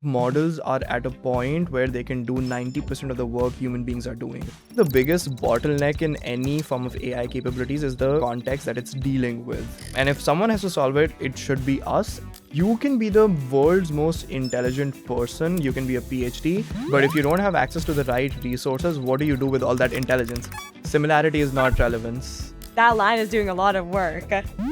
Models are at a point where they can do 90% of the work human beings are doing. The biggest bottleneck in any form of AI capabilities is the context that it's dealing with. And if someone has to solve it, it should be us. You can be the world's most intelligent person, you can be a PhD, but if you don't have access to the right resources, what do you do with all that intelligence? Similarity is not relevance. That line is doing a lot of work.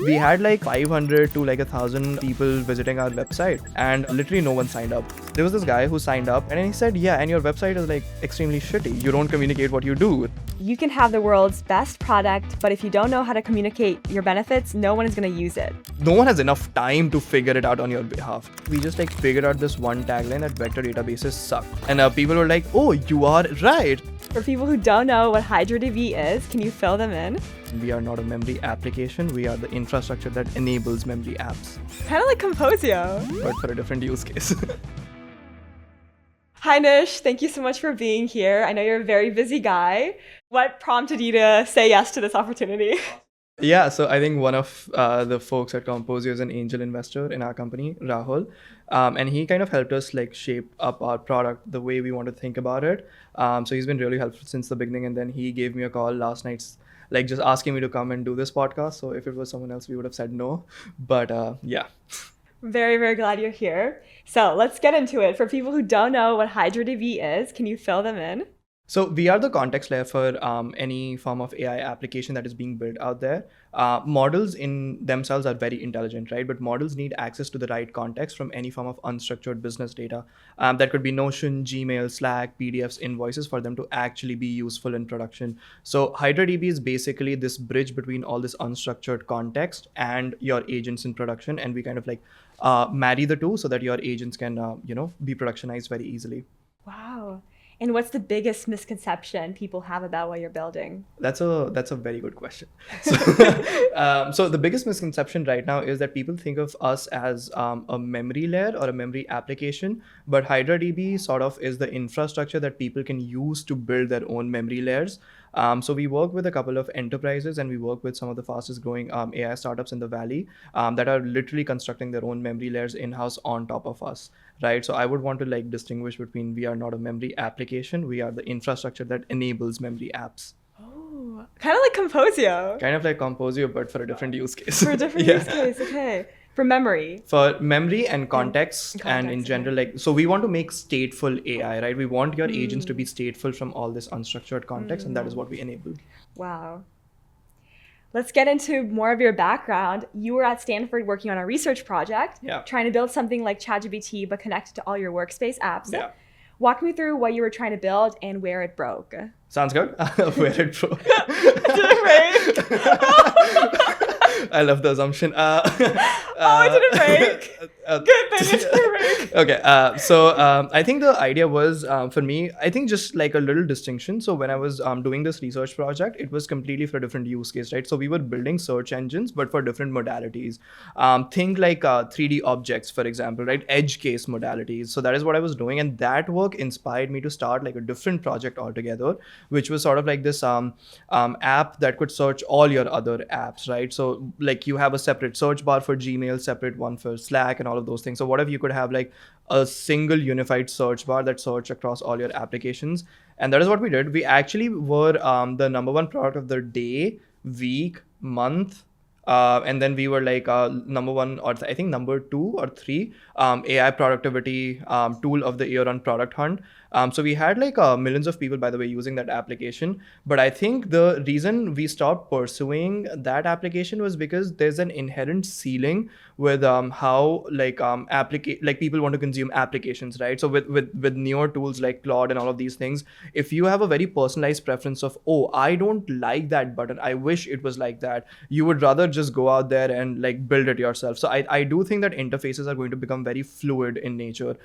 We had like 500 to like 1,000 people visiting our website and literally no one signed up. There was this guy who signed up and he said, yeah, and your website is like extremely shitty. You don't communicate what you do. You can have the world's best product, but if you don't know how to communicate your benefits, no one is going to use it. No one has enough time to figure it out on your behalf. We just like figured out this one tagline that vector databases suck. And people were like, oh, you are right. For people who don't know what HydraDB is, can you fill them in? We are not a memory application. We are the infrastructure that enables memory apps. Kind of like Composio. But for a different use case. Hi, Nish. Thank you so much for being here. I know you're a very busy guy. What prompted you to say yes to this opportunity? Yeah, so I think one of the folks at Composio is an angel investor in our company, Rahul. And he kind of helped us like shape up our product the way we want to think about it. So he's been really helpful since the beginning. And then he gave me a call last night, like just asking me to come and do this podcast. So if it was someone else, we would have said no. But yeah. Very, very glad you're here. So let's get into it. For people who don't know what HydraDB is, can you fill them in? So we are the context layer for any form of AI application that is being built out there. Models in themselves are very intelligent, right? But models need access to the right context from any form of unstructured business data. That could be Notion, Gmail, Slack, PDFs, invoices for them to actually be useful in production. So HydraDB is basically this bridge between all this unstructured context and your agents in production. And we kind of like marry the two so that your agents can, be productionized very easily. Wow. And what's the biggest misconception people have about what you're building? That's a very good question. So, so the biggest misconception right now is that people think of us as a memory layer or a memory application, but HydraDB sort of is the infrastructure that people can use to build their own memory layers. So we work with a couple of enterprises and we work with some of the fastest growing AI startups in the Valley that are literally constructing their own memory layers in-house on top of us, right? So I would want to like distinguish between we are not a memory application, we are the infrastructure that enables memory apps. Oh, kind of like Composio. Kind of like Composio, but for a different use case. For a different use case, okay. For memory. For memory and context and in general, like, so we want to make stateful AI, right? We want your agents to be stateful from all this unstructured context, and that is what we enable. Wow. Let's get into more of your background. You were at Stanford working on a research project, trying to build something like ChatGPT, but connected to all your workspace apps. Yeah. Walk me through what you were trying to build and where it broke. Sounds good. Where it broke. Did it break? I love the assumption. It didn't break. Good thing it didn't break. Okay. So I think the idea was, for me, I think just like a little distinction. So when I was doing this research project, it was completely for a different use case, right? So we were building search engines, but for different modalities. Think like 3D objects, for example, right? Edge case modalities. So that is what I was doing. And that work inspired me to start like a different project altogether, which was sort of like this app that could search all your other apps, right? So like you have a separate search bar for Gmail, separate one for Slack and all of those things. So what if you could have like a single unified search bar that search across all your applications? And that is what we did. We actually were the number one product of the day, week, month. And then we were like number one, or I think number 2 or 3 AI productivity tool of the year on Product Hunt. So we had like millions of people, by the way, using that application. But I think the reason we stopped pursuing that application was because there's an inherent ceiling with how like people want to consume applications, right? So with newer tools like Claude and all of these things, if you have a very personalized preference of, oh, I don't like that button, I wish it was like that, you would rather just go out there and like build it yourself. So I do think that interfaces are going to become very fluid in nature.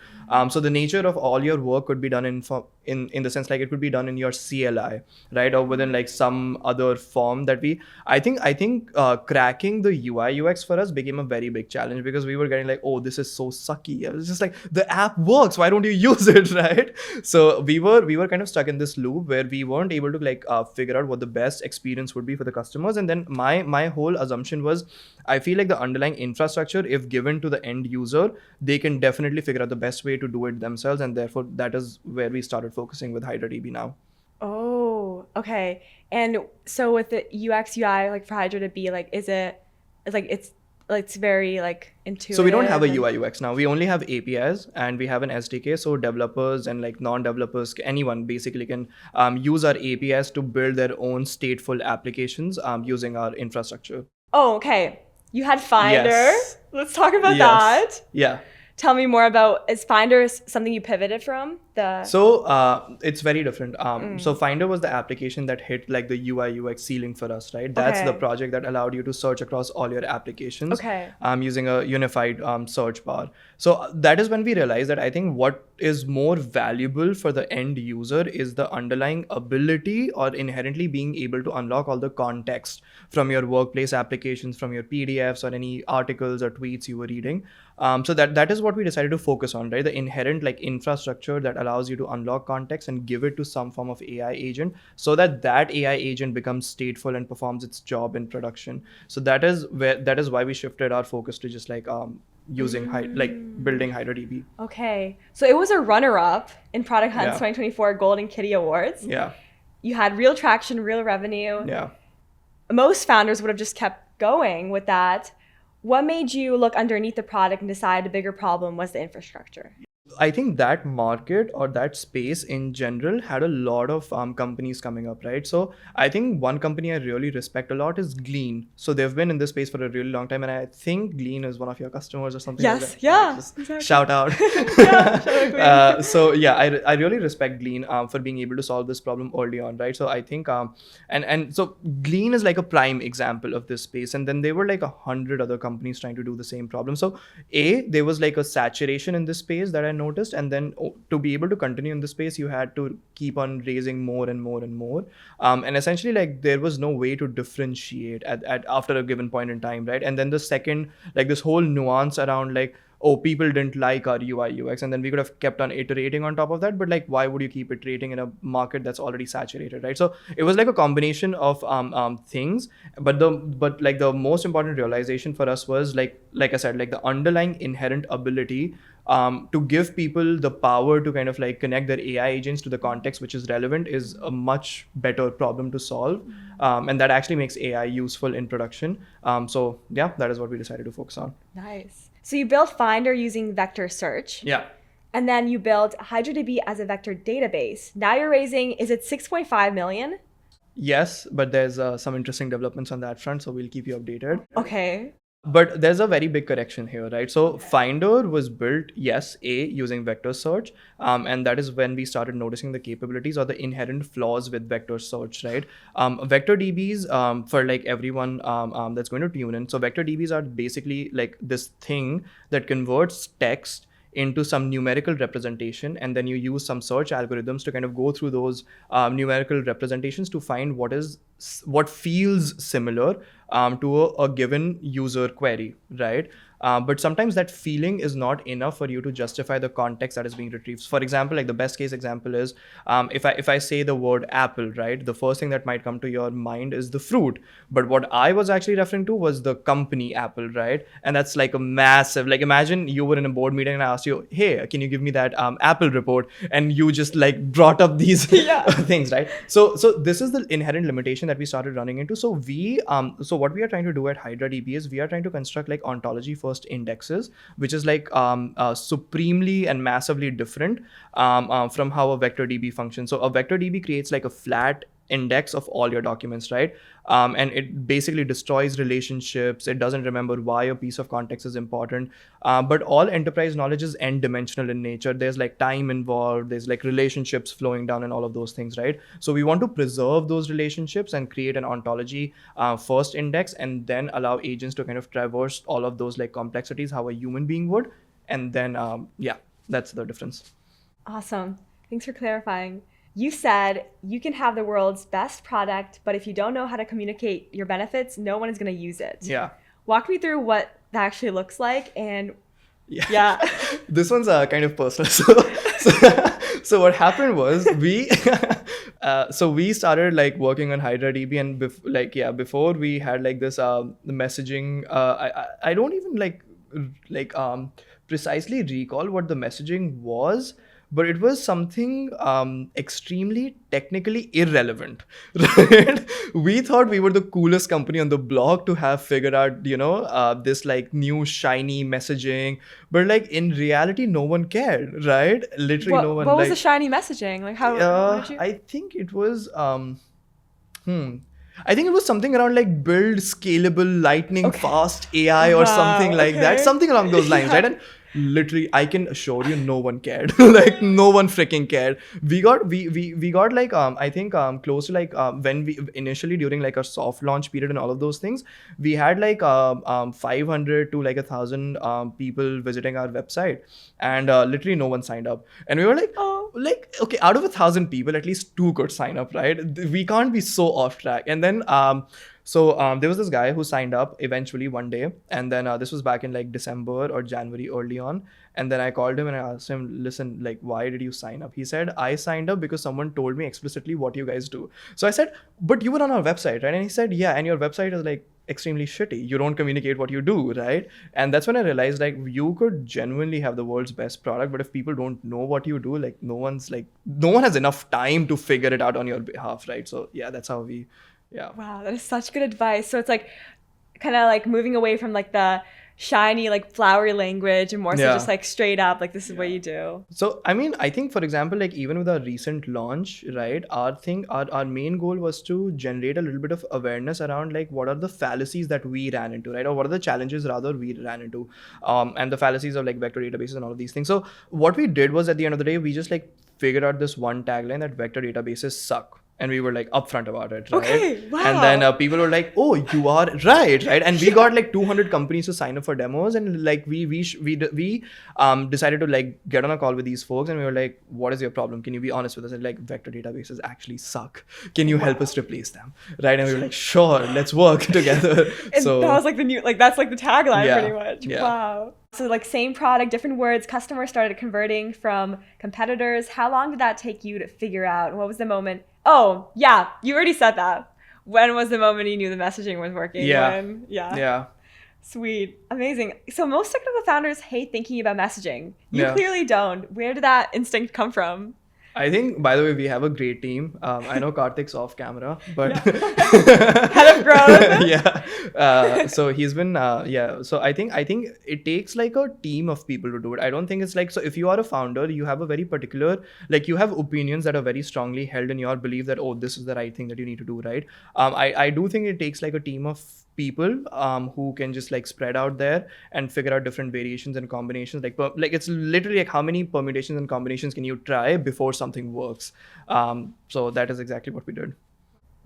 So the nature of all your work could be done in the sense like it could be done in your CLI, right? Or within like some other form that I think cracking the UI UX for us became a very big challenge because we were getting like, oh, this is so sucky. It was just like, the app works, why don't you use it, right? So we were kind of stuck in this loop where we weren't able to like figure out what the best experience would be for the customers. And then my whole assumption assumption was, I feel like the underlying infrastructure, if given to the end user, they can definitely figure out the best way to do it themselves. And therefore, that is where we started focusing with HydraDB now. Oh, okay. And so with the UX UI, like for HydraDB, like it's very like intuitive. So we don't have a UI UX now. We only have APIs and we have an SDK. So developers and like non-developers, anyone basically can use our APIs to build their own stateful applications using our infrastructure. Oh, okay. You had Findr. Yes. Let's talk about that. Yeah. Tell me more about, is Findr something you pivoted from? So it's very different. So Findr was the application that hit like the UI UX ceiling for us, right? That's the project that allowed you to search across all your applications using a unified search bar. So that is when we realized that I think what is more valuable for the end user is the underlying ability or inherently being able to unlock all the context from your workplace applications, from your PDFs or any articles or tweets you were reading. So that is what we decided to focus on, right? The inherent like infrastructure that allows you to unlock context and give it to some form of AI agent so that AI agent becomes stateful and performs its job in production. So that is why we shifted our focus to just like using building HydraDB. Okay. So it was a runner-up in Product Hunt's 2024 Golden Kitty Awards. Yeah. You had real traction, real revenue. Yeah. Most founders would have just kept going with that. What made you look underneath the product and decide a bigger problem was the infrastructure? I think that market or that space in general had a lot of companies coming up, right? So I think one company I really respect a lot is Glean. So they've been in this space for a really long time, and I think Glean is one of your customers or something. Yes, like that. yeah, exactly. Shout out. So yeah, I really respect Glean for being able to solve this problem early on, right? So I think and so Glean is like a prime example of this space, and then there were like 100 other companies trying to do the same problem. So there was like a saturation in this space that I noticed, and then to be able to continue in the space you had to keep on raising more and more and more, and essentially like there was no way to differentiate at after a given point in time, right? And then the second, like this whole nuance around like, oh, people didn't like our UI UX, and then we could have kept on iterating on top of that, but like why would you keep iterating in a market that's already saturated, right? So it was like a combination of things, but the most important realization for us was like I said, like the underlying inherent ability to give people the power to kind of like connect their AI agents to the context which is relevant is a much better problem to solve, and that actually makes AI useful in production. So yeah, that is what we decided to focus on. Nice. So you built Findr using vector search. Yeah. And then you built HydraDB as a vector database. Now you're raising, is it 6.5 million? Yes, but there's some interesting developments on that front, so we'll keep you updated. Okay. But there's a very big correction here, right? So Findr was built, using vector search. And that is when we started noticing the capabilities or the inherent flaws with vector search, right? Vector DBs, for like everyone that's going to tune in. So vector DBs are basically like this thing that converts text into some numerical representation, and then you use some search algorithms to kind of go through those numerical representations to find what feels similar to a given user query, right? But sometimes that feeling is not enough for you to justify the context that is being retrieved. For example, like the best case example is if I say the word apple, right? The first thing that might come to your mind is the fruit. But what I was actually referring to was the company Apple, right? And that's like a massive, like imagine you were in a board meeting and I asked you, hey, can you give me that Apple report? And you just like brought up these things, right? So this is the inherent limitation that we started running into. So what we are trying to do at HydraDB is we are trying to construct like ontology-first indexes, which is like supremely and massively different from how a vector DB functions. So a vector DB creates like a flat index of all your documents, right? And it basically destroys relationships. It doesn't remember why a piece of context is important. But all enterprise knowledge is n-dimensional in nature. There's like time involved, there's like relationships flowing down and all of those things, right? So we want to preserve those relationships and create an ontology first index, and then allow agents to kind of traverse all of those like complexities how a human being would. And then, that's the difference. Awesome. Thanks for clarifying. You said you can have the world's best product, but if you don't know how to communicate your benefits, no one is going to use it. Yeah. Walk me through what that actually looks like. And yeah. This one's kind of personal. So what happened was So we started like working on HydraDB, and before we had like this the messaging. I don't even precisely recall what the messaging was, but it was something extremely technically irrelevant, right? We thought we were the coolest company on the block to have figured out, this like new shiny messaging, but like in reality, no one cared, right? Literally, no one. What was the shiny messaging? Like how did you? I think it was. I think it was something around like build scalable lightning fast AI or something like that. Something along those lines, right? And literally, I can assure you, no one cared. Like no one freaking cared. We got like I think close to like when we initially during like our soft launch period and all of those things, we had like 500 to like 1,000 people visiting our website, and literally no one signed up. And we were like, like, okay, out of 1,000 people, at least 2 could sign up, right? We can't be so off track. And then there was this guy who signed up eventually one day, and then this was back in like December or January early on. And then I called him and I asked him, listen, like, why did you sign up? He said, I signed up because someone told me explicitly what you guys do. So I said, but you were on our website, right? And he said, yeah, and your website is like extremely shitty. You don't communicate what you do, right? And that's when I realized like you could genuinely have the world's best product, but if people don't know what you do, like no one has enough time to figure it out on your behalf, right? So yeah, that's how we. Yeah. Wow, that is such good advice. So it's like kind of like moving away from like the shiny, like flowery language and more so just like straight up, like this is what you do. So, I mean, I think, for example, like even with our recent launch, right, our main goal was to generate a little bit of awareness around like what are the fallacies that we ran into, right? Or what are the challenges rather we ran into, and the fallacies of like vector databases and all of these things. So what we did was at the end of the day, we just like figured out this one tagline that vector databases suck. And we were like upfront about it, right? Okay, wow. And then people were like, "Oh, you are right?" And we got like 200 companies to sign up for demos, and like we decided to like get on a call with these folks, and we were like, "What is your problem? Can you be honest with us?" And like, vector databases actually suck. Can you help us replace them, right? And we were like, "Sure, let's work together." And so that was like the new, like that's like the tagline pretty much. Yeah. Wow. So like same product, different words. Customers started converting from competitors. How long did that take you to figure out? What was the moment? Oh, yeah, you already said that. When was the moment you knew the messaging was working? Yeah. Sweet. Amazing. So most technical founders hate thinking about messaging. You clearly don't. Where did that instinct come from? I think, by the way, we have a great team. I know Karthik's off camera, but head of growth. So he's been So I think it takes like a team of people to do it. I don't think it's like, so if you are a founder, you have a very particular, like you have opinions that are very strongly held in your belief that, oh, this is the right thing that you need to do, right? I do think it takes like a team of people who can just like spread out there and figure out different variations and combinations. Like it's literally like how many permutations and combinations can you try before something works. So that is exactly what we did.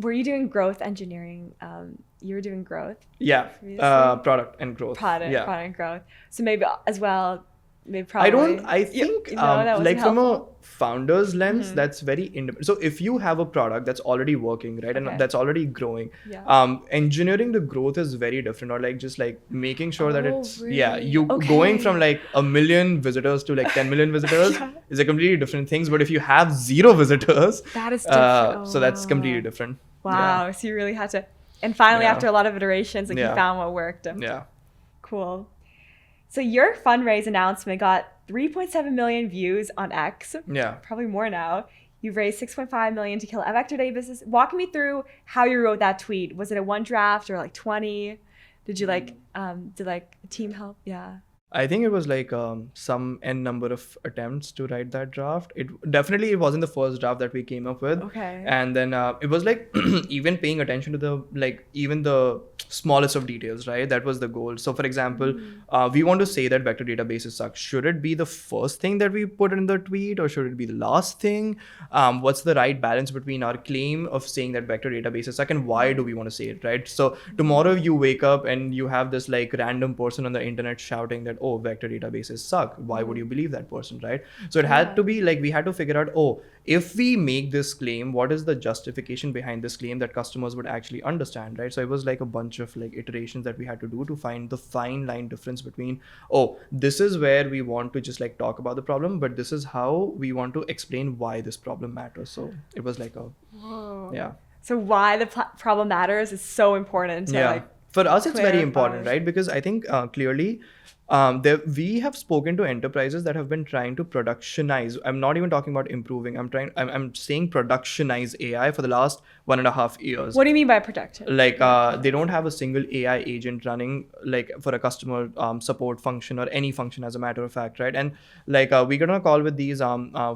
Were you doing growth engineering? You were doing growth? Yeah, product and growth. Product and growth. So maybe as well, maybe probably. I think like from a founder's lens, that's very independent. So if you have a product that's already working, right, and that's already growing, engineering the growth is very different, or like just like making sure that it's going from like 1 million visitors to like 10 million visitors is a completely different thing. But if you have 0 visitors, that is different. So that's completely different. Wow. So you really had to, and finally after a lot of iterations, like you found what worked. Cool. So your fundraise announcement got 3.7 million views on X. Yeah. Probably more now. You've raised 6.5 million to kill a vector databases. Walk me through how you wrote that tweet. Was it a 1 draft or like 20? Did you like, did like a team help? Yeah. I think it was like some n number of attempts to write that draft. It wasn't the first draft that we came up with. Okay. And then it was like even paying attention to the like even the smallest of details, right? That was the goal. So for example, we want to say that vector databases suck. Should it be the first thing that we put in the tweet, or should it be the last thing? What's the right balance between our claim of saying that vector databases suck and why do we want to say it, right? So tomorrow you wake up and you have this like random person on the internet shouting that, oh, vector databases suck. Why would you believe that person, right? So it had to be like, we had to figure out, oh, if we make this claim, what is the justification behind this claim that customers would actually understand, right? So it was like a bunch of like iterations that we had to do to find the fine line difference between, oh, this is where we want to just like talk about the problem, but this is how we want to explain why this problem matters. So it was like a, yeah. So why the problem matters is so important to like for us, it's very clarify. important, right? Because I think clearly we have spoken to enterprises that have been trying to productionize. I'm not even talking about improving. I'm saying productionize AI for the last 1.5 years. What do you mean by production? Like they don't have a single AI agent running like for a customer support function or any function, as a matter of fact, right? And like we got on a call with these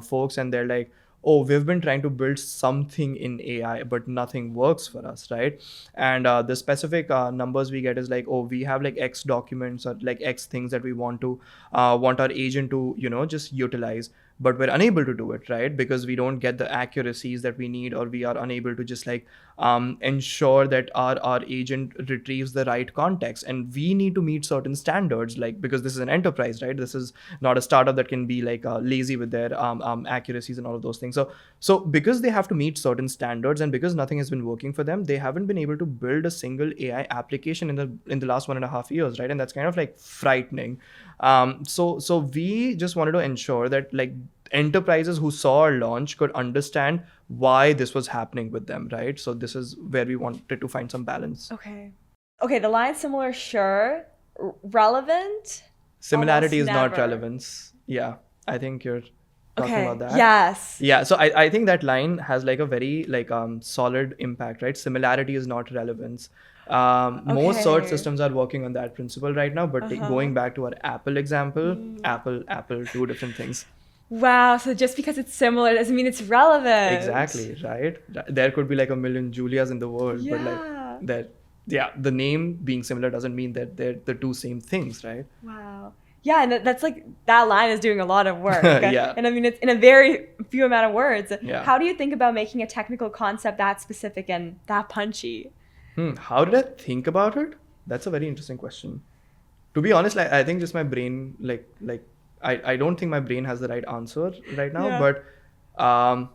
folks, and they're like, oh, we've been trying to build something in AI, but nothing works for us, right? And the specific numbers we get is like, oh, we have like X documents or like X things that we want our agent to, just utilize, but we're unable to do it, right? Because we don't get the accuracies that we need, or we are unable to just like ensure that our agent retrieves the right context. And we need to meet certain standards, like, because this is an enterprise, right? This is not a startup that can be like lazy with their accuracies and all of those things. So because they have to meet certain standards, and because nothing has been working for them, they haven't been able to build a single AI application in the last 1.5 years, right? And that's kind of like frightening. So we just wanted to ensure that like enterprises who saw our launch could understand why this was happening with them, right? So this is where we wanted to find some balance. Okay, the line similar, sure. Relevant? Similarity is Almost not never. relevance. Yeah, I think you're talking about that. Yes. Yeah, so I think that line has like a very like solid impact, right? Similarity is not relevance. Most search Okay. systems are working on that principle right now, but going back to our Apple example, Apple, two different things. Wow, so just because it's similar doesn't mean it's relevant. Exactly, right? There could be like a million Julias in the world, but Yeah. like that, yeah, the name being similar doesn't mean that they're the two same things, right? Wow. Yeah, and that's like, that line is doing a lot of work. Yeah. And I mean, it's in a very few amount of words. Yeah. How do you think about making a technical concept that specific and that punchy? How did I think about it? That's a very interesting question. To be honest, like I think just my brain, like I don't think my brain has the right answer right now. Yeah. But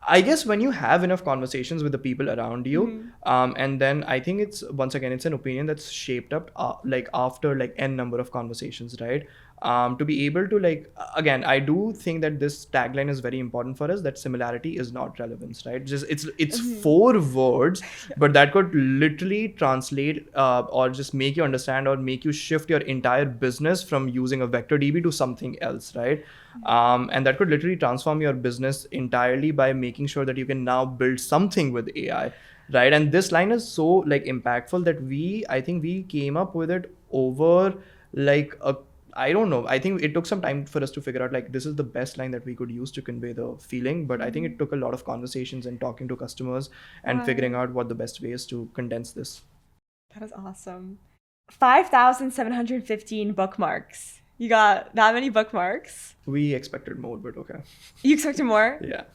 I guess when you have enough conversations with the people around you, and then I think it's, once again, it's an opinion that's shaped up like after like n number of conversations, right? To be able to like, again, I do think that this tagline is very important for us, that similarity is not relevance, right? Just it's 4 words, but that could literally translate or just make you understand or make you shift your entire business from using a vector DB to something else, right? And that could literally transform your business entirely by making sure that you can now build something with AI, right? And this line is so like impactful that I think we came up with it over like I don't know. I think it took some time for us to figure out like this is the best line that we could use to convey the feeling. But I think it took a lot of conversations and talking to customers and figuring out what the best way is to condense this. That is awesome. 5,715 bookmarks. You got that many bookmarks? We expected more, but okay. You expected more? Yeah.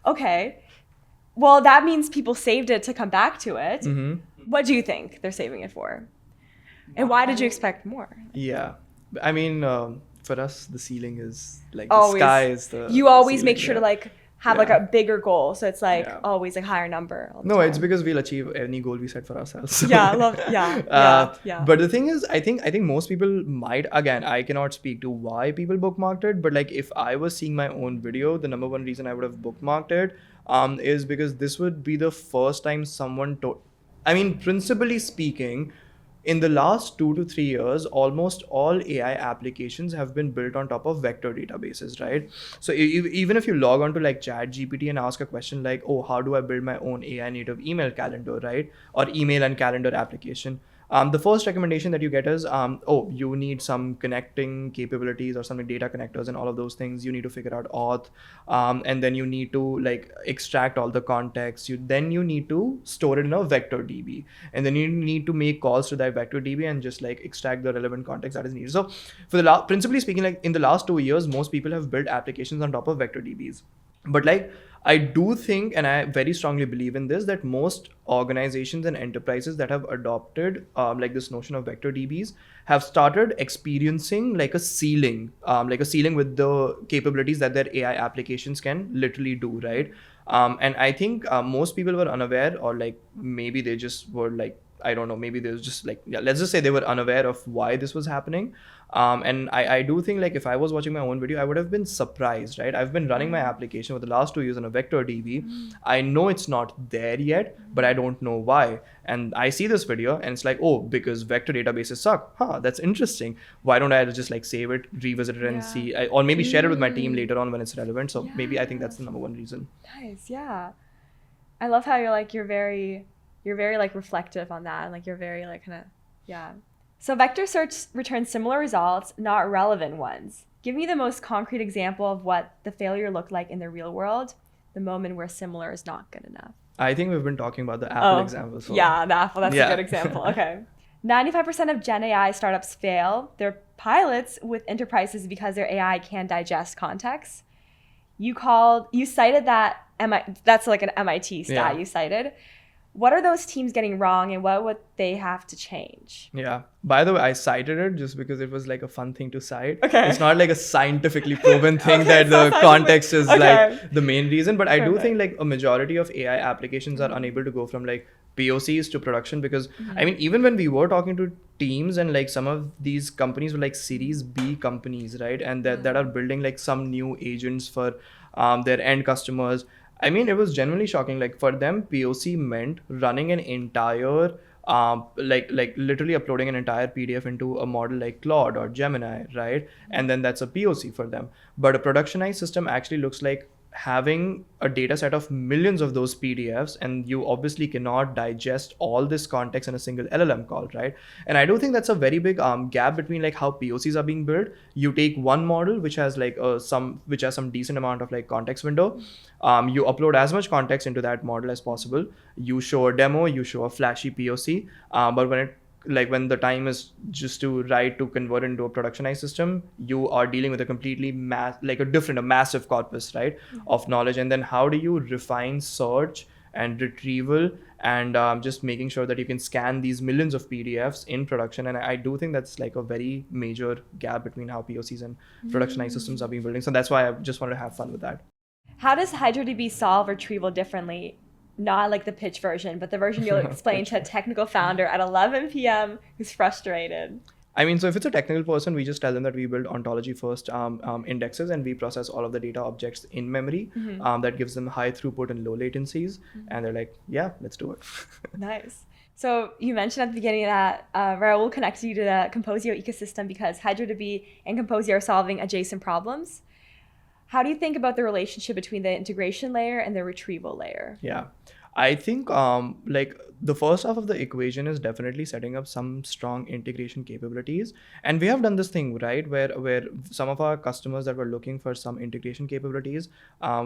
Okay. Well, that means people saved it to come back to it. Mm-hmm. What do you think they're saving it for? And why did you expect more? Yeah. I mean, for us, the ceiling is like Always. the sky is the. You always ceiling, make sure to like have like a bigger goal, so it's like always like higher number. All the No, time. it's because we'll achieve any goal we set for ourselves. Yeah, I love. Yeah. But the thing is, I think most people might. Again, I cannot speak to why people bookmarked it, but like if I was seeing my own video, the number one reason I would have bookmarked it is because this would be the first time someone I mean, principally speaking, in the last 2 to 3 years, almost all AI applications have been built on top of vector databases, right? So even if you log on to like ChatGPT and ask a question like, oh, how do I build my own AI native email calendar, right? Or email and calendar application. The first recommendation that you get is, oh, you need some connecting capabilities or some data connectors and all of those things. You need to figure out auth, and then you need to like extract all the context. Then you need to store it in a vector DB, and then you need to make calls to that vector DB and just like extract the relevant context that is needed. So for principally speaking, like in the last 2 years, most people have built applications on top of vector DBs. But like, I do think, and I very strongly believe in this, that most organizations and enterprises that have adopted like this notion of vector DBs have started experiencing like a ceiling with the capabilities that their AI applications can literally do, right? And I think most people were unaware, or like maybe they just were like, I don't know, maybe they was just like, yeah, let's just say they were unaware of why this was happening. And I do think like if I was watching my own video, I would have been surprised, right? I've been running my application for the last 2 years on a vector DB. I know it's not there yet, but I don't know why. And I see this video and it's like, oh, because vector databases suck. Huh, that's interesting. Why don't I just like save it, revisit it and see, or maybe share it with my team later on when it's relevant. So maybe I think that's the number one reason. Nice, yeah. I love how you're very like reflective on that, and like you're very like kind of, yeah. So vector search returns similar results, not relevant ones. Give me the most concrete example of what the failure looked like in the real world, the moment where similar is not good enough. I think we've been talking about the Apple example. So. Yeah, the Apple, that's a good example. Okay. 95% of Gen AI startups fail their pilots with enterprises because their AI can digest context. You cited that, that's like an MIT stat you cited. What are those teams getting wrong, and what would they have to change? Yeah. By the way, I cited it just because it was like a fun thing to cite. Okay. It's not like a scientifically proven thing that the context is like the main reason. But I do think like a majority of AI applications are unable to go from like POCs to production because I mean, even when we were talking to teams and like some of these companies were like Series B companies, right? And that are building like some new agents for their end customers. I mean, it was genuinely shocking. Like for them, POC meant running an entire, like literally uploading an entire PDF into a model like Claude or Gemini, right? And then that's a POC for them. But a productionized system actually looks like having a data set of millions of those PDFs, and you obviously cannot digest all this context in a single LLM call, right? And I do think that's a very big gap between like how POCs are being built. You take one model which has like some decent amount of like context window. You upload as much context into that model as possible. You show a demo, you show a flashy POC, but when the time is just to convert into a productionized system, you are dealing with a completely massive corpus, right, of knowledge. And then how do you refine search and retrieval and just making sure that you can scan these millions of PDFs in production? And I do think that's like a very major gap between how POCs and productionized systems are being building. So that's why I just wanted to have fun with that. How does HydraDB solve retrieval differently? Not like the pitch version, but the version you'll explain to a technical founder at 11 p.m. who's frustrated. I mean, so if it's a technical person, we just tell them that we build ontology-first indexes, and we process all of the data objects in memory. That gives them high throughput and low latencies. And they're like, yeah, let's do it. Nice. So you mentioned at the beginning that Raul connected you to the Composio ecosystem because HydraDB and Composio are solving adjacent problems. How do you think about the relationship between the integration layer and the retrieval layer? Yeah, I think like the first half of the equation is definitely setting up some strong integration capabilities. And we have done this thing, right, where some of our customers that were looking for some integration capabilities,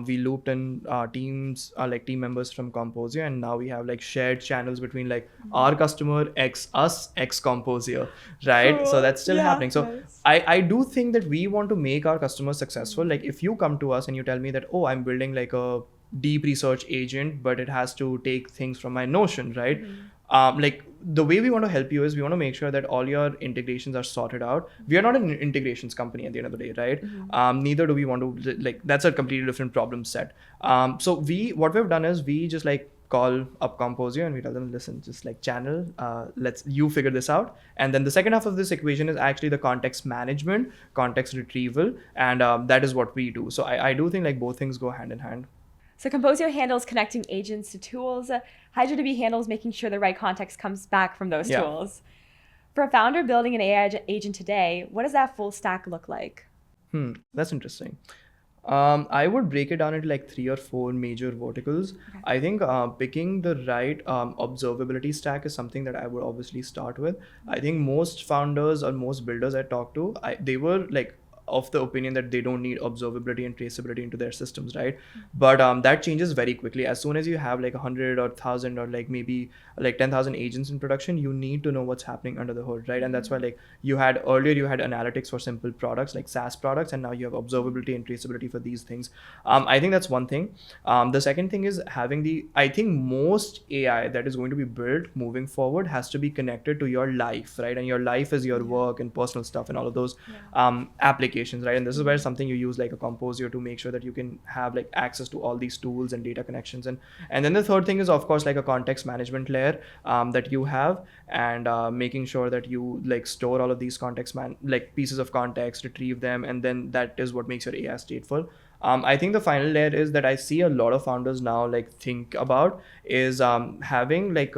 we looped in teams, like team members from Composio, and now we have like shared channels between like our customer x us x Composio, right? Cool. So that's still happening. So nice. I do think that we want to make our customers successful. Like if you come to us and you tell me that, oh, I'm building like a deep research agent, but it has to take things from my Notion, right? Like the way we want to help you is we want to make sure that all your integrations are sorted out. We are not an integrations company at the end of the day, right? Neither do we want to, like, that's a completely different problem set. So what we've done is we just like call up Composio and we tell them, listen, just like channel, you figure this out. And then the second half of this equation is actually the context management, context retrieval, and that is what we do. So I do think like both things go hand in hand. So Composio handles connecting agents to tools. HydraDB handles making sure the right context comes back from those tools. For a founder building an AI agent today, what does that full stack look like? That's interesting. I would break it down into like 3 or 4 major verticals. Okay. I think picking the right observability stack is something that I would obviously start with. I think most founders or most builders I talk to, they were like of the opinion that they don't need observability and traceability into their systems, right? But that changes very quickly. As soon as you have like 100 or 1,000 or like maybe like 10,000 agents in production, you need to know what's happening under the hood, right? And that's why like you had analytics for simple products like SaaS products, and now you have observability and traceability for these things. I think that's one thing. The second thing is I think most AI that is going to be built moving forward has to be connected to your life, right? And your life is your work and personal stuff and all of those applications, right? And this is where something you use like a Composio to make sure that you can have like access to all these tools and data connections. And then the third thing is of course like a context management layer that you have, and making sure that you like store all of these like pieces of context, retrieve them, and then that is what makes your AI stateful. I think the final layer is that I see a lot of founders now like think about is having like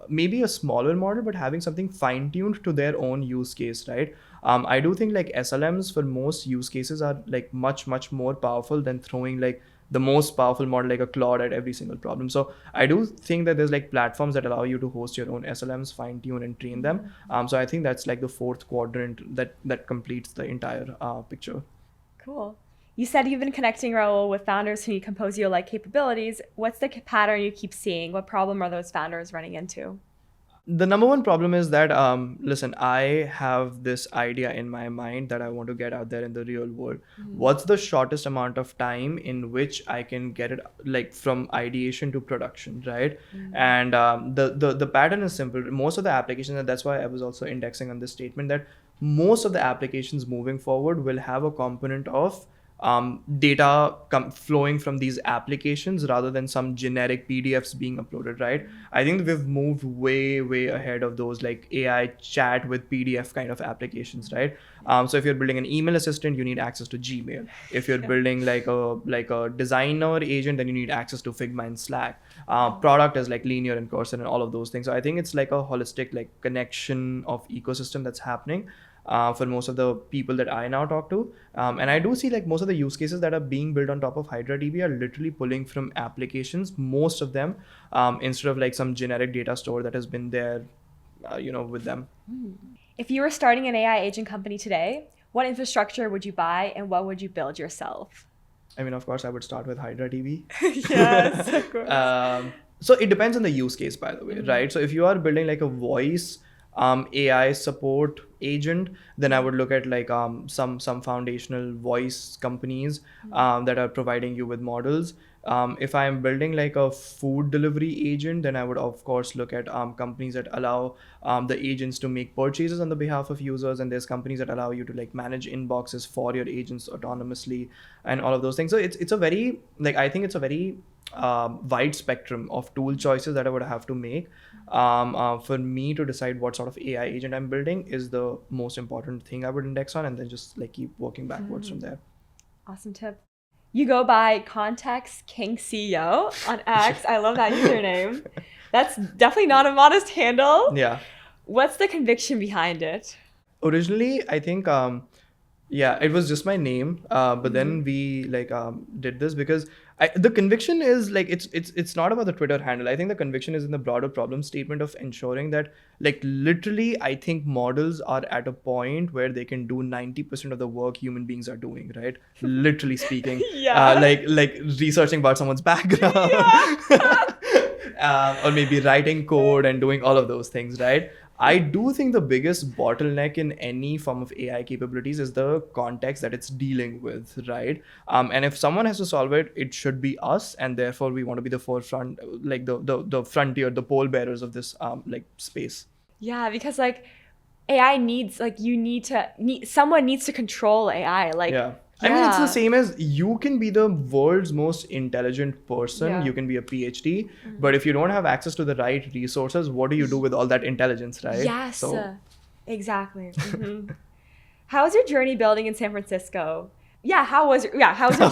maybe a smaller model, but having something fine-tuned to their own use case, right? I do think like SLMs for most use cases are like much more powerful than throwing like the most powerful model like a Claude at every single problem. So I do think that there's like platforms that allow you to host your own SLMs, fine tune and train them. So I think that's like the fourth quadrant that completes the entire picture. Cool. You said you've been connecting, Raul, with founders who need Composio-like capabilities. What's the pattern you keep seeing? What problem are those founders running into? The number one problem is that, listen, I have this idea in my mind that I want to get out there in the real world. What's the shortest amount of time in which I can get it like from ideation to production, right? And the pattern is simple. Most of the applications, and that's why I was also indexing on this statement, that most of the applications moving forward will have a component of data flowing from these applications rather than some generic PDFs being uploaded, right? I think we've moved way ahead of those like AI chat with PDF kind of applications, right? So if you're building an email assistant, you need access to Gmail. If you're building like a designer agent, then you need access to Figma and Slack. Product is like linear and cursor and all of those things. So I think it's like a holistic like connection of ecosystem that's happening. For most of the people that I now talk to. And I do see like most of the use cases that are being built on top of HydraDB are literally pulling from applications, most of them, instead of like some generic data store that has been there, with them. If you were starting an AI agent company today, what infrastructure would you buy and what would you build yourself? I mean, of course, I would start with HydraDB. Yes, of course. So it depends on the use case, by the way, right? So if you are building like a voice AI support agent, then I would look at like some foundational voice companies that are providing you with models. If I'm building like a food delivery agent, then I would of course look at companies that allow the agents to make purchases on the behalf of users, and there's companies that allow you to like manage inboxes for your agents autonomously and all of those things. So it's a very like I think it's a very wide spectrum of tool choices that I would have to make. For me to decide what sort of AI agent I'm building is the most important thing I would index on, and then just like keep working backwards from there. Awesome tip. You go by Context King CEO on X. I love that username. That's definitely not a modest handle. Yeah. What's the conviction behind it? Originally, I think it was just my name, but then we like did this because the conviction is like it's not about the Twitter handle. I think the conviction is in the broader problem statement of ensuring that like literally I think models are at a point where they can do 90% of the work human beings are doing, right? Literally speaking. Like researching about someone's background. Or maybe writing code and doing all of those things, right? I do think the biggest bottleneck in any form of AI capabilities is the context that it's dealing with, right? And if someone has to solve it, it should be us, and therefore we want to be the forefront, like the frontier, the pole bearers of this like space. Yeah, because like AI needs like someone needs to control AI. Like I mean, it's the same as you can be the world's most intelligent person. You can be a PhD, but if you don't have access to the right resources, what do you do with all that intelligence, right? Yes, exactly. How was your journey building in San Francisco? How was your journey? How was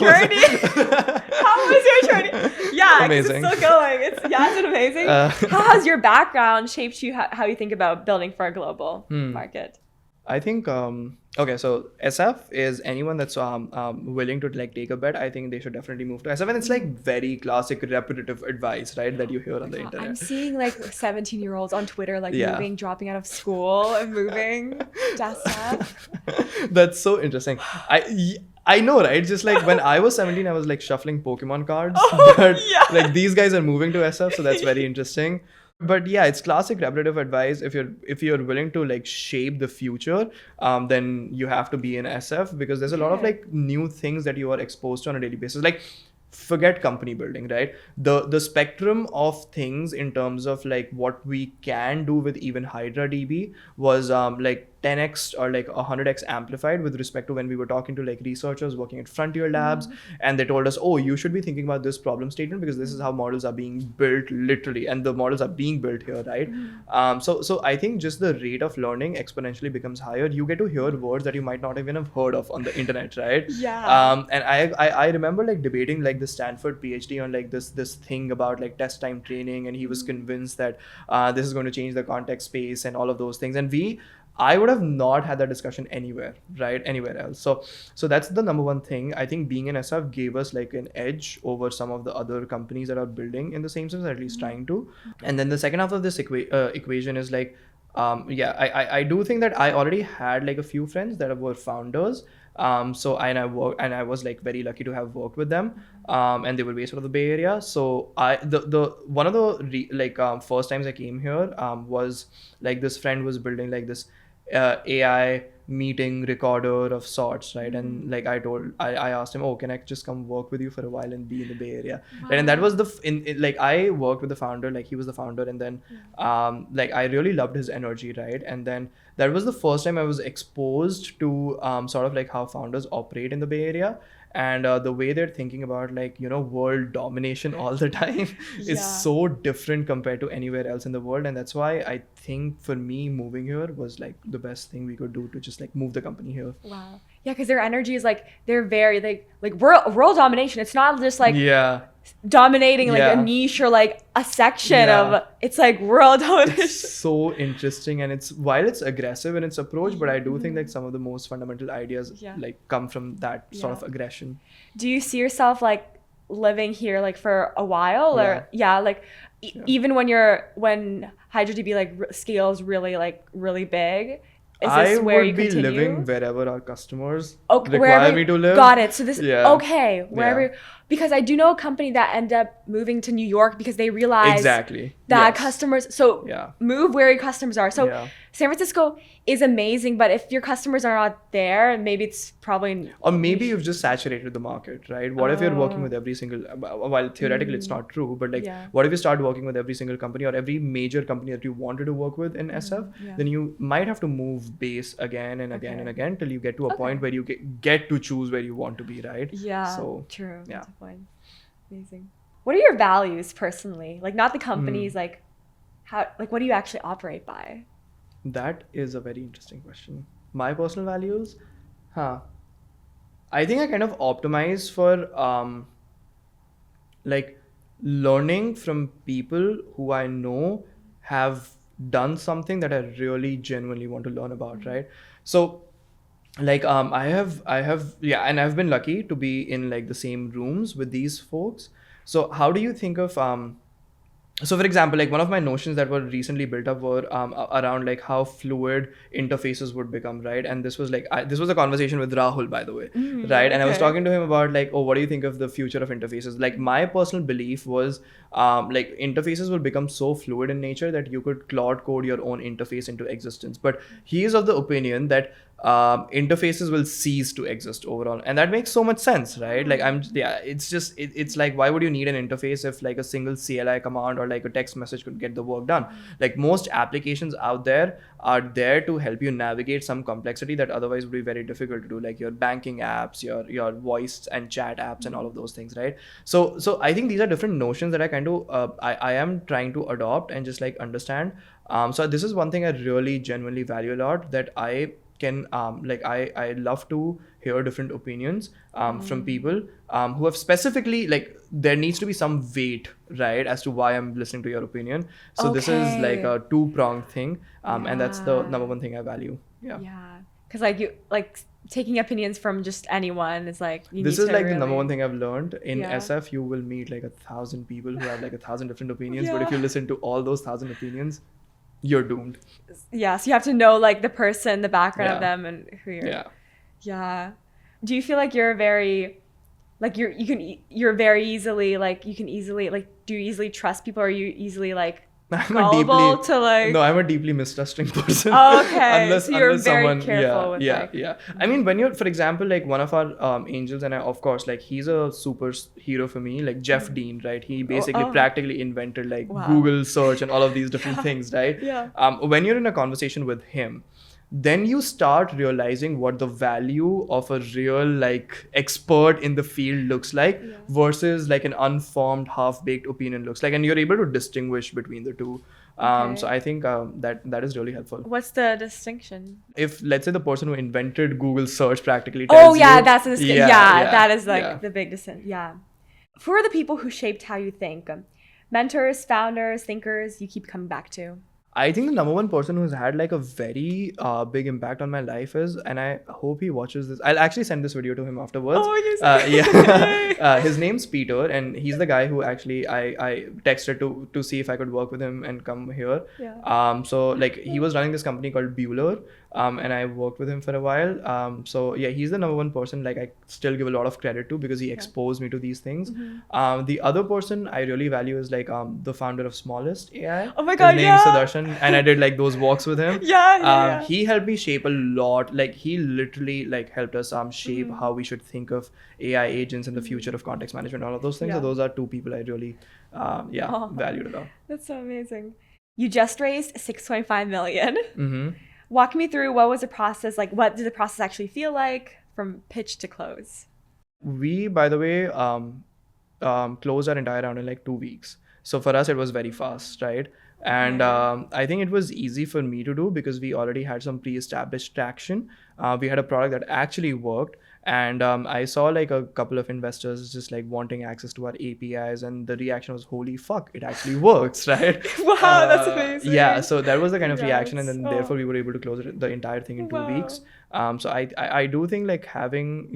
your journey? Yeah, amazing. It's still going. It's amazing. How has your background shaped you how you think about building for a global market? I think Okay, so SF is anyone that's willing to like take a bet. I think they should definitely move to SF, and it's like very classic repetitive advice, right, that you hear on the God, I'm internet. seeing like 17-year-olds on Twitter like Yeah. moving, dropping out of school and moving to SF. That's so interesting. I know, right? Just like when I was 17, I was like shuffling Pokemon cards, Oh, but yeah. like these guys are moving to SF, so that's very interesting. But yeah, it's classic repetitive advice. If you're willing to like shape the future, then you have to be in SF, because there's a lot of Okay. like new things that you are exposed to on a daily basis. Like, forget company building, right? The spectrum of things in terms of like what we can do with even HydraDB was like 10x or like 100x amplified with respect to when we were talking to like researchers working at frontier labs, and they told us, oh, you should be thinking about this problem statement because this is how models are being built literally, and the models are being built here, right? So I think just the rate of learning exponentially becomes higher. You get to hear words that you might not even have heard of on the internet, right? Yeah. And I remember like debating like the Stanford PhD on like this thing about like test time training, and he was convinced that this is going to change the context space and all of those things. And I would have not had that discussion anywhere, right? Anywhere else. So that's the number one thing. I think being in SF gave us like an edge over some of the other companies that are building in the same sense, or at least trying to. And then the second half of this equation is like, yeah, I do think that I already had like a few friends that were founders. So I was like very lucky to have worked with them. And they were based out of the Bay Area. So the one of the first times I came here was like this friend was building like this AI meeting recorder of sorts, right? And like I asked him, oh, can I just come work with you for a while and be in the Bay Area? Right? And that was like I worked with the founder, like he was the founder, and then like I really loved his energy, right? And then that was the first time I was exposed to sort of like how founders operate in the Bay Area. And the way they're thinking about like, you know, world domination all the time is Yeah. so different compared to anywhere else in the world. And that's why I think for me moving here was like the best thing we could do to just like move the company here. Wow. Yeah, because their energy is like they're very like world domination. It's not just like Yeah. dominating like Yeah. a niche or like a section Yeah. of it's like world domination. It's so interesting, and it's while it's aggressive in its approach, but I do think like some of the most fundamental ideas Yeah. like come from that sort of Yeah. aggression. Do you see yourself like living here like for a while or like even when HydraDB like scales really big? Is this I where you would be continue? living wherever our customers Okay, require wherever me to live. Got it. So this Yeah. okay, wherever Yeah. because I do know a company that end up moving to New York because they realize Exactly. that Yes. customers Yeah. move where your customers are. So Yeah. San Francisco is amazing, but if your customers are not there, maybe it's probably Or maybe you've just saturated the market, right? What if you're working Oh. with every single, while theoretically it's not true, but like, Yeah. what if you start working with every single company or every major company that you wanted to work with in SF? yeah. Then you might have to move base again and again and Okay. again till you get to a point where you get to choose where you want to be, right? Yeah. So, True. yeah. That's a point. Amazing. What are your values personally? Like not the companies, like how what do you actually operate by? That is a very interesting question. My personal values, I think I kind of optimize for like learning from people who I know have done something that I really genuinely want to learn about, right? So like I have yeah, and I've been lucky to be in like the same rooms with these folks. So how do you think of so for example, like one of my notions that were recently built up were around like how fluid interfaces would become, right? And this was like this was a conversation with Rahul, by the way, right? And I was okay. talking to him about like, oh, what do you think of the future of interfaces? Like my personal belief was like interfaces will become so fluid in nature that you could cloud code your own interface into existence. But he is of the opinion that interfaces will cease to exist overall, and that makes so much sense, right? Like it's like, why would you need an interface if like a single CLI command or like a text message could get the work done? Like most applications out there are there to help you navigate some complexity that otherwise would be very difficult to do, like your banking apps, your voice and chat apps, and all of those things, right? So I think these are different notions that I kind of I am trying to adopt and just like understand. So this is one thing I really genuinely value a lot, that I can like I love to hear different opinions from people who have specifically, like, there needs to be some weight, right, as to why I'm listening to your opinion. So this is like a two-pronged thing, and that's the number one thing I value. Yeah. Because like you like taking opinions from just anyone is like this is like the number one thing I've learned in Yeah. SF. You will meet like 1,000 people who have like 1,000 different opinions, but Yeah. if you listen to all those 1,000 opinions, you're doomed. Yeah, so you have to know like the person, the background of Yeah. them, and who you're. Yeah. Yeah. Do you feel like you're very, like you're very easily like you can easily like do you easily trust people, or are you easily like gullible to like? No, I'm a deeply mistrusting person. Oh, okay. unless So you're unless very someone, careful with, like- yeah. I mean, when you're, for example, like one of our angels, and I, of course, like he's a super hero for me, like Jeff Dean, right? He basically practically invented like Wow. Google search and all of these different things, right? Yeah. When you're in a conversation with him, then you start realizing what the value of a real like expert in the field looks like versus like an unformed half-baked opinion looks like, and you're able to distinguish between the two. So I think that is really helpful. What's the distinction? If let's say the person who invented Google search practically tells you, That's the distinction. That is like the big distinction. Yeah. Who are the people who shaped how you think? Mentors, founders, thinkers you keep coming back to? I think the number one person who's had like a very big impact on my life is, and I hope he watches this. I'll actually send this video to him afterwards. Oh, yes. Yeah. His name's Peter, and he's the guy who actually I texted to see if I could work with him and come here. Yeah. So like he was running this company called Bueller, and I worked with him for a while. So yeah, he's the number one person like I still give a lot of credit to because he exposed me to these things. The other person I really value is like the founder of Smallest AI. Oh my God, His name's Sudarshan, and I did like those walks with him. Yeah. He helped me shape a lot. Like he literally like helped us shape how we should think of AI agents and the future of context management, all of those things. Yeah. So those are two people I really valued a lot. That's so amazing. You just raised 6.5 million. Mm-hmm. Walk me through what was the process like. What did the process actually feel like from pitch to close? We, by the way, closed our entire round in like 2 weeks. So for us, it was very fast, right? And I think it was easy for me to do because we already had some pre-established traction. We had a product that actually worked. And I saw like a couple of investors just like wanting access to our APIs, and the reaction was, holy fuck, it actually works, right? Wow, that's amazing. Yeah, so that was the kind of reaction, and Yes. then therefore we were able to close the entire thing in 2 weeks. So I do think like having,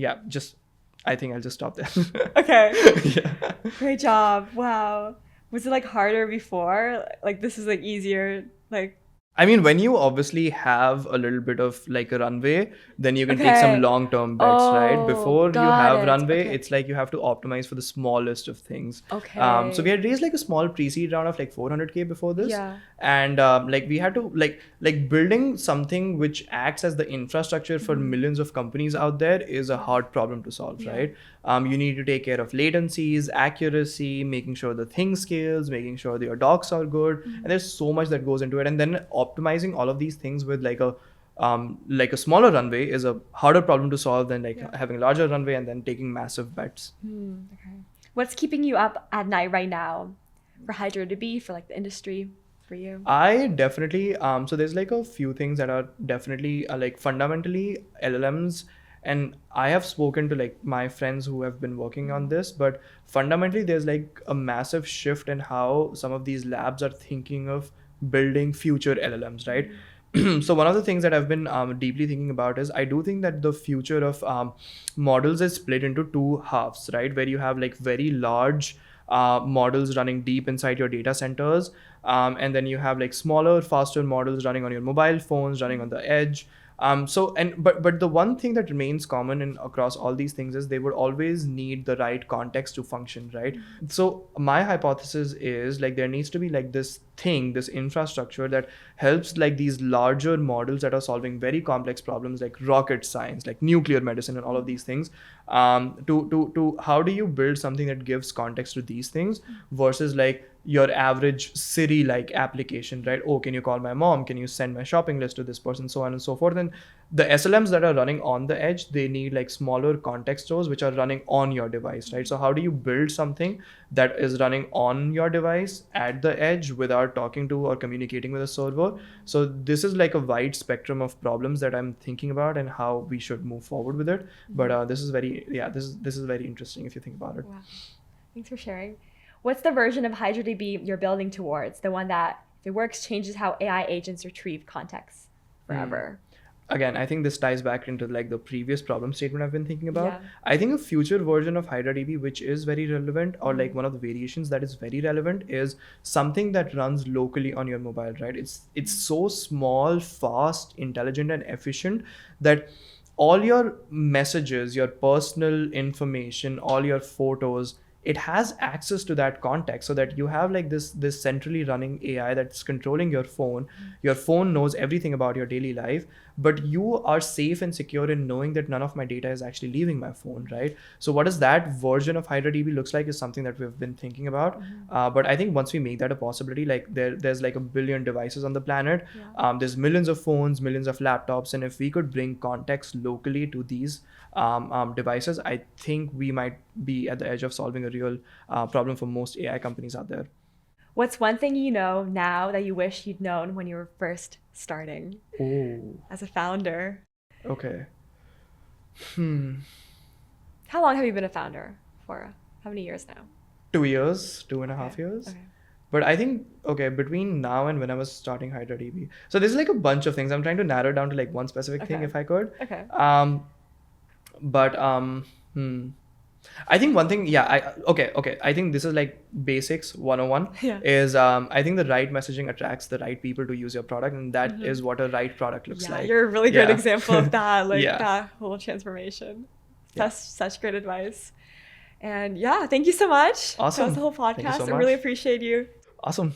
I think I'll just stop there. Okay. Yeah. Great job. Wow. Was it like harder before? Like this is like easier, like I mean, when you obviously have a little bit of like a runway, then you can take some long-term bets, right? Before you have runway, it's like you have to optimize for the smallest of things. Okay. So we had raised like a small pre-seed round of like 400K before this. Yeah. And like we had to like building something which acts as the infrastructure for millions of companies out there is a hard problem to solve, right? You need to take care of latencies, accuracy, making sure the thing scales, making sure your docs are good. And there's so much that goes into it. And then optimizing all of these things with like a smaller runway is a harder problem to solve than like having a larger runway and then taking massive bets. Okay. What's keeping you up at night right now for HydraDB, for like the industry, for you? I definitely, so there's like a few things that are definitely like fundamentally LLMs. And I have spoken to like my friends who have been working on this, but fundamentally there's like a massive shift in how some of these labs are thinking of building future LLMs, right? So one of the things that I've been deeply thinking about is I do think that the future of models is split into two halves, right? Where you have like very large models running deep inside your data centers. And then you have like smaller, faster models running on your mobile phones, running on the edge. But the one thing that remains common in across all these things is they would always need the right context to function, right? So my hypothesis is like there needs to be like this infrastructure that helps like these larger models that are solving very complex problems like rocket science, like nuclear medicine and all of these things. To how do you build something that gives context to these things versus like your average Siri like application, right? Oh, can you call my mom? Can you send my shopping list to this person? So on and so forth. And the SLMs that are running on the edge, they need like smaller context stores which are running on your device, right? So how do you build something that is running on your device at the edge without talking to or communicating with a server? So this is like a wide spectrum of problems that I'm thinking about and how we should move forward with it. But this is very interesting if you think about it. Wow. Thanks for sharing. What's the version of HydraDB you're building towards? The one that, if it works, changes how AI agents retrieve context forever? again, I think this ties back into like the previous problem statement I've been thinking about. Yeah. I think a future version of HydraDB, which is very relevant, or like one of the variations that is very relevant, is something that runs locally on your mobile, right? It's so small, fast, intelligent, and efficient that all your messages, your personal information, all your photos, it has access to that context, so that you have like this centrally running AI that's controlling your phone. Your phone knows everything about your daily life, but you are safe and secure in knowing that none of my data is actually leaving my phone, right? So what does that version of HydraDB looks like is something that we've been thinking about. But I think once we make that a possibility, like there's like 1 billion devices on the planet. There's millions of phones, millions of laptops, and if we could bring context locally to these devices, I think we might be at the edge of solving a real problem for most AI companies out there. What's one thing you know now that you wish you'd known when you were first starting Oh, as a founder? okay. How long have you been a founder for? How many years now? 2 years, 2.5 years. Okay. But I think, okay, between now and when I was starting HydraDB. So there's like a bunch of things. I'm trying to narrow down to like one specific thing Okay. if I could. Okay. But I think one thing, okay. I think this is like basics 101 Yeah. is I think the right messaging attracts the right people to use your product, and that is what a right product looks Yeah, like. you're a really good Yeah. example of that, like Yeah. that whole transformation. Yeah. That's such great advice. And yeah, thank you so much. That Awesome. was the whole Thank you podcast. so I really much. appreciate you. Awesome.